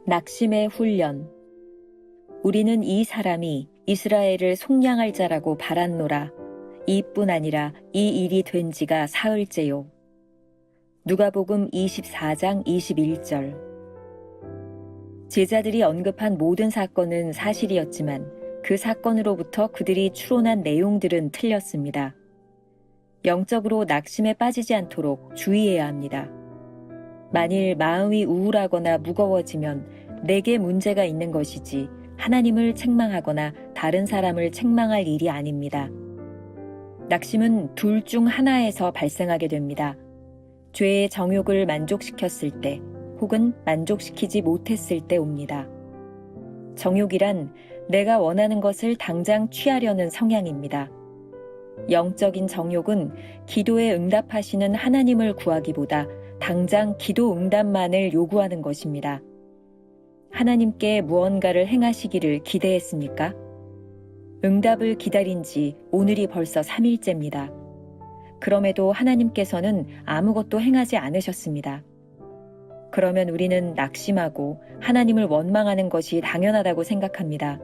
낙심의 훈련. 우리는 이 사람이 이스라엘을 속량할 자라고 바랐노라. 이뿐 아니라 이 일이 된 지가 사흘째요. 누가복음 24장 21절. 제자들이 언급한 모든 사건은 사실이었지만 그 사건으로부터 그들이 추론한 내용들은 틀렸습니다. 영적으로 낙심에 빠지지 않도록 주의해야 합니다. 만일 마음이 우울하거나 무거워지면 내게 문제가 있는 것이지 하나님을 책망하거나 다른 사람을 책망할 일이 아닙니다. 낙심은 둘 중 하나에서 발생하게 됩니다. 죄의 정욕을 만족시켰을 때 혹은 만족시키지 못했을 때 옵니다. 정욕이란 내가 원하는 것을 당장 취하려는 성향입니다. 영적인 정욕은 기도에 응답하시는 하나님을 구하기보다 당장 기도 응답만을 요구하는 것입니다. 하나님께 무언가를 행하시기를 기대했습니까? 응답을 기다린 지 오늘이 벌써 3일째입니다. 그럼에도 하나님께서는 아무것도 행하지 않으셨습니다. 그러면 우리는 낙심하고 하나님을 원망하는 것이 당연하다고 생각합니다.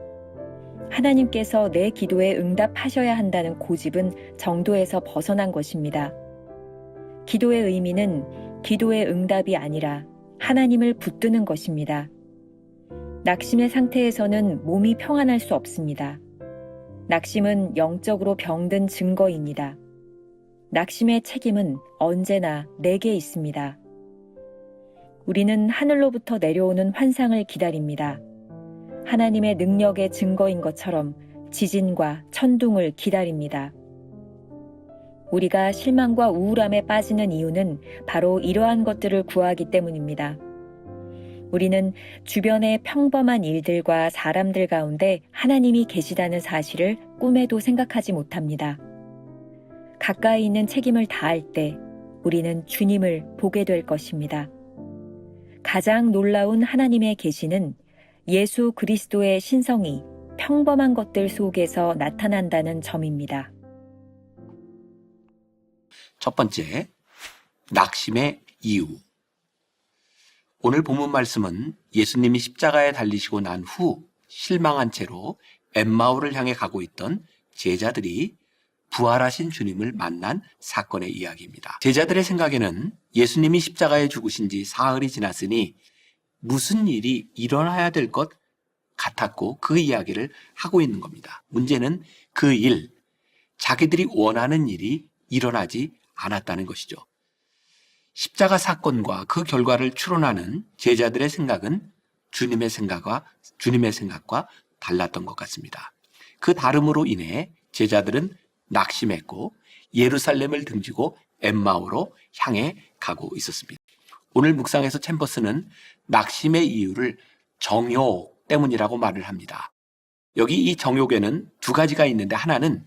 하나님께서 내 기도에 응답하셔야 한다는 고집은 정도에서 벗어난 것입니다. 기도의 의미는 기도의 응답이 아니라 하나님을 붙드는 것입니다. 낙심의 상태에서는 몸이 평안할 수 없습니다. 낙심은 영적으로 병든 증거입니다. 낙심의 책임은 언제나 내게 있습니다. 우리는 하늘로부터 내려오는 환상을 기다립니다. 하나님의 능력의 증거인 것처럼 지진과 천둥을 기다립니다. 우리가 실망과 우울함에 빠지는 이유는 바로 이러한 것들을 구하기 때문입니다. 우리는 주변의 평범한 일들과 사람들 가운데 하나님이 계시다는 사실을 꿈에도 생각하지 못합니다. 가까이 있는 책임을 다할 때 우리는 주님을 보게 될 것입니다. 가장 놀라운 하나님의 계시는 예수 그리스도의 신성이 평범한 것들 속에서 나타난다는 점입니다. 첫 번째, 낙심의 이유. 오늘 본문 말씀은 예수님이 십자가에 달리시고 난 후 실망한 채로 엠마오를 향해 가고 있던 제자들이 부활하신 주님을 만난 사건의 이야기입니다. 제자들의 생각에는 예수님이 십자가에 죽으신 지 사흘이 지났으니 무슨 일이 일어나야 될 것 같았고 그 이야기를 하고 있는 겁니다. 문제는 그 일, 자기들이 원하는 일이 일어나지 않았다는 것이죠. 십자가 사건과 그 결과를 추론하는 제자들의 생각은 주님의 생각과 달랐던 것 같습니다. 그 다름으로 인해 제자들은 낙심했고 예루살렘을 등지고 엠마오로 향해 가고 있었습니다. 오늘 묵상에서 챔버스는 낙심의 이유를 정욕 때문이라고 말을 합니다. 여기 이 정욕에는 두 가지가 있는데 하나는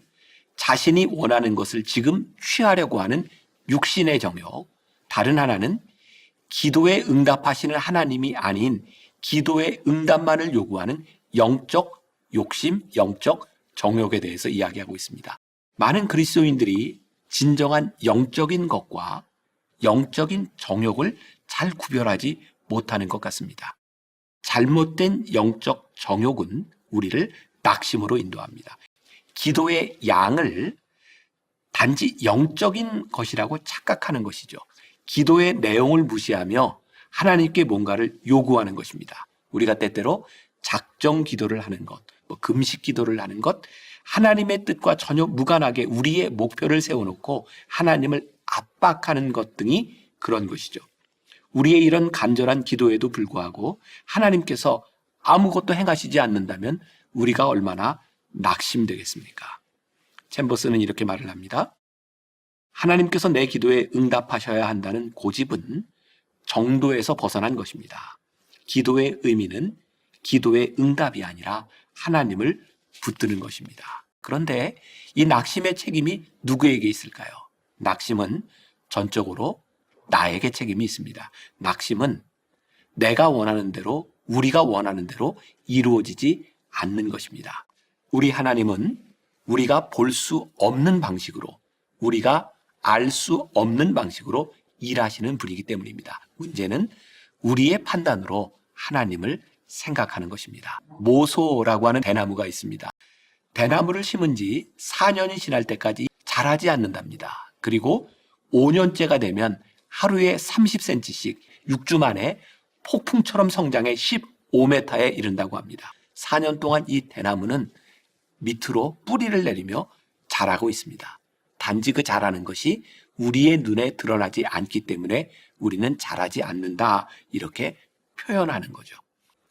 자신이 원하는 것을 지금 취하려고 하는 육신의 정욕, 다른 하나는 기도에 응답하시는 하나님이 아닌 기도의 응답만을 요구하는 영적 욕심, 영적 정욕에 대해서 이야기하고 있습니다. 많은 그리스도인들이 진정한 영적인 것과 영적인 정욕을 잘 구별하지 못하는 것 같습니다. 잘못된 영적 정욕은 우리를 낙심으로 인도합니다. 기도의 양을 단지 영적인 것이라고 착각하는 것이죠. 기도의 내용을 무시하며 하나님께 뭔가를 요구하는 것입니다. 우리가 때때로 작정 기도를 하는 것, 금식 기도를 하는 것, 하나님의 뜻과 전혀 무관하게 우리의 목표를 세워놓고 하나님을 압박하는 것 등이 그런 것이죠. 우리의 이런 간절한 기도에도 불구하고 하나님께서 아무것도 행하시지 않는다면 우리가 얼마나 낙심되겠습니까? 챔버스는 이렇게 말을 합니다. 하나님께서 내 기도에 응답하셔야 한다는 고집은 정도에서 벗어난 것입니다. 기도의 의미는 기도의 응답이 아니라 하나님을 붙드는 것입니다. 그런데 이 낙심의 책임이 누구에게 있을까요? 낙심은 전적으로 나에게 책임이 있습니다. 낙심은 내가 원하는 대로, 우리가 원하는 대로 이루어지지 않는 것입니다. 우리 하나님은 우리가 볼 수 없는 방식으로, 우리가 알 수 없는 방식으로 일하시는 분이기 때문입니다. 문제는 우리의 판단으로 하나님을 생각하는 것입니다. 모소라고 하는 대나무가 있습니다. 대나무를 심은 지 4년이 지날 때까지 자라지 않는답니다. 그리고 5년째가 되면 하루에 30cm씩 6주 만에 폭풍처럼 성장해 15m에 이른다고 합니다. 4년 동안 이 대나무는 밑으로 뿌리를 내리며 자라고 있습니다. 단지 그 자라는 것이 우리의 눈에 드러나지 않기 때문에 우리는 자라지 않는다, 이렇게 표현하는 거죠.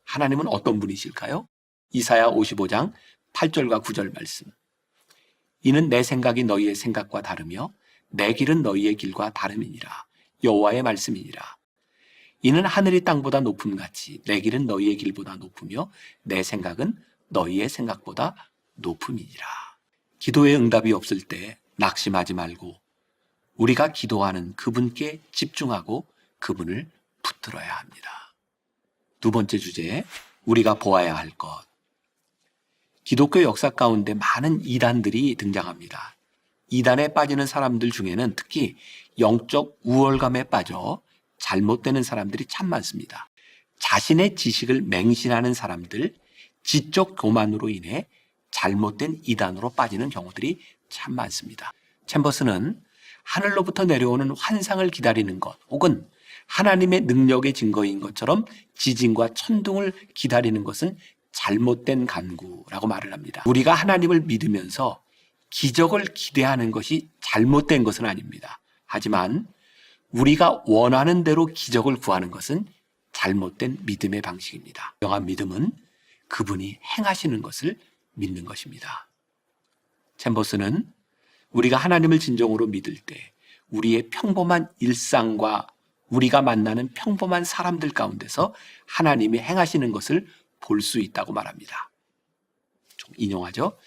하나님은 어떤 분이실까요? 이사야 55장 8절과 9절 말씀. 이는 내 생각이 너희의 생각과 다르며 내 길은 너희의 길과 다름이니라. 여호와의 말씀이니라. 이는 하늘이 땅보다 높음 같이 내 길은 너희의 길보다 높으며 내 생각은 너희의 생각보다 높음이니라. 기도의 응답이 없을 때 낙심하지 말고 우리가 기도하는 그분께 집중하고 그분을 붙들어야 합니다. 두 번째 주제, 우리가 보아야 할 것. 기독교 역사 가운데 많은 이단들이 등장합니다. 이단에 빠지는 사람들 중에는 특히 영적 우월감에 빠져 잘못되는 사람들이 참 많습니다. 자신의 지식을 맹신하는 사람들, 지적 교만으로 인해 잘못된 이단으로 빠지는 경우들이 참 많습니다. 챔버스는 하늘로부터 내려오는 환상을 기다리는 것, 혹은 하나님의 능력의 증거인 것처럼 지진과 천둥을 기다리는 것은 잘못된 간구라고 말을 합니다. 우리가 하나님을 믿으면서 기적을 기대하는 것이 잘못된 것은 아닙니다. 하지만 우리가 원하는 대로 기적을 구하는 것은 잘못된 믿음의 방식입니다. 영한 믿음은 그분이 행하시는 것을 믿는 것입니다. 챔버스는 우리가 하나님을 진정으로 믿을 때 우리의 평범한 일상과 우리가 만나는 평범한 사람들 가운데서 하나님이 행하시는 것을 볼 수 있다고 말합니다. 좀 인용하죠.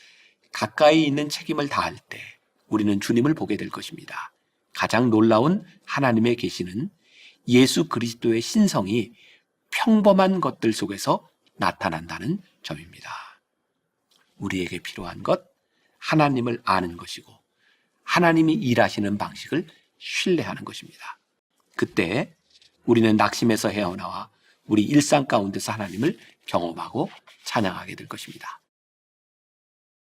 가까이 있는 책임을 다할 때 우리는 주님을 보게 될 것입니다. 가장 놀라운 하나님의 계시는 예수 그리스도의 신성이 평범한 것들 속에서 나타난다는 점입니다. 우리에게 필요한 것, 하나님을 아는 것이고 하나님이 일하시는 방식을 신뢰하는 것입니다. 그때 우리는 낙심에서 헤어나와 우리 일상 가운데서 하나님을 경험하고 찬양하게 될 것입니다.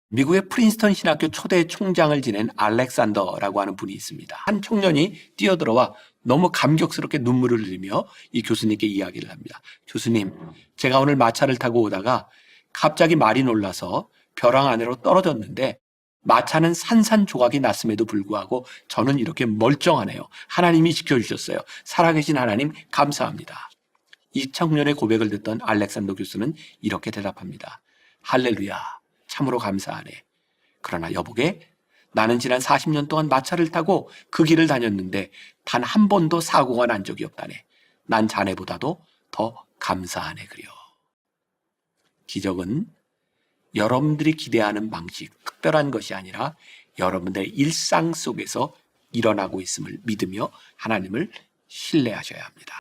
미국의 프린스턴 신학교 초대 총장을 지낸 알렉산더라고 하는 분이 있습니다. 한 청년이 뛰어들어와 너무 감격스럽게 눈물을 흘리며 이 교수님께 이야기를 합니다. 교수님, 제가 오늘 마차를 타고 오다가 갑자기 말이 놀라서 벼랑 안으로 떨어졌는데 마차는 산산조각이 났음에도 불구하고 저는 이렇게 멀쩡하네요. 하나님이 지켜주셨어요. 살아계신 하나님 감사합니다. 이 청년의 고백을 듣던 알렉산더 교수는 이렇게 대답합니다. 할렐루야, 참으로 감사하네. 그러나 여보게, 나는 지난 40년 동안 마차를 타고 그 길을 다녔는데 단 한 번도 사고가 난 적이 없다네. 난 자네보다도 더 감사하네 그려. 기적은 여러분들이 기대하는 방식, 특별한 것이 아니라 여러분들의 일상 속에서 일어나고 있음을 믿으며 하나님을 신뢰하셔야 합니다.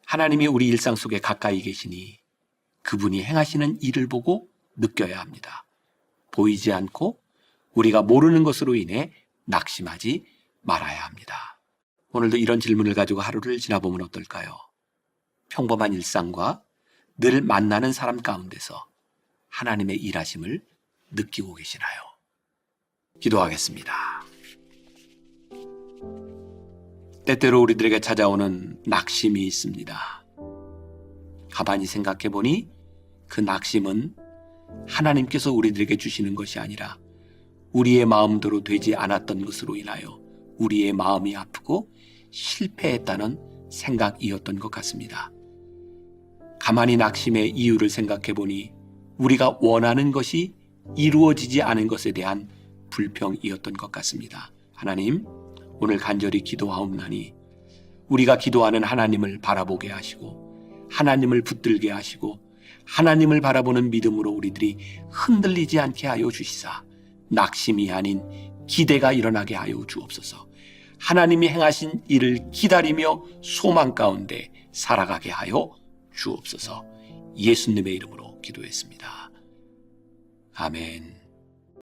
하나님이 우리 일상 속에 가까이 계시니 그분이 행하시는 일을 보고 느껴야 합니다. 보이지 않고 우리가 모르는 것으로 인해 낙심하지 말아야 합니다. 오늘도 이런 질문을 가지고 하루를 지나보면 어떨까요? 평범한 일상과 늘 만나는 사람 가운데서 하나님의 일하심을 느끼고 계시나요? 기도하겠습니다. 때때로 우리들에게 찾아오는 낙심이 있습니다. 가만히 생각해 보니 그 낙심은 하나님께서 우리들에게 주시는 것이 아니라 우리의 마음대로 되지 않았던 것으로 인하여 우리의 마음이 아프고 실패했다는 생각이었던 것 같습니다. 가만히 낙심의 이유를 생각해 보니 우리가 원하는 것이 이루어지지 않은 것에 대한 불평이었던 것 같습니다. 하나님, 오늘 간절히 기도하옵나니 우리가 기도하는 하나님을 바라보게 하시고 하나님을 붙들게 하시고 하나님을 바라보는 믿음으로 우리들이 흔들리지 않게 하여 주시사 낙심이 아닌 기대가 일어나게 하여 주옵소서. 하나님이 행하신 일을 기다리며 소망 가운데 살아가게 하여 주옵소서. 예수님의 이름으로 기도했습니다. 아멘.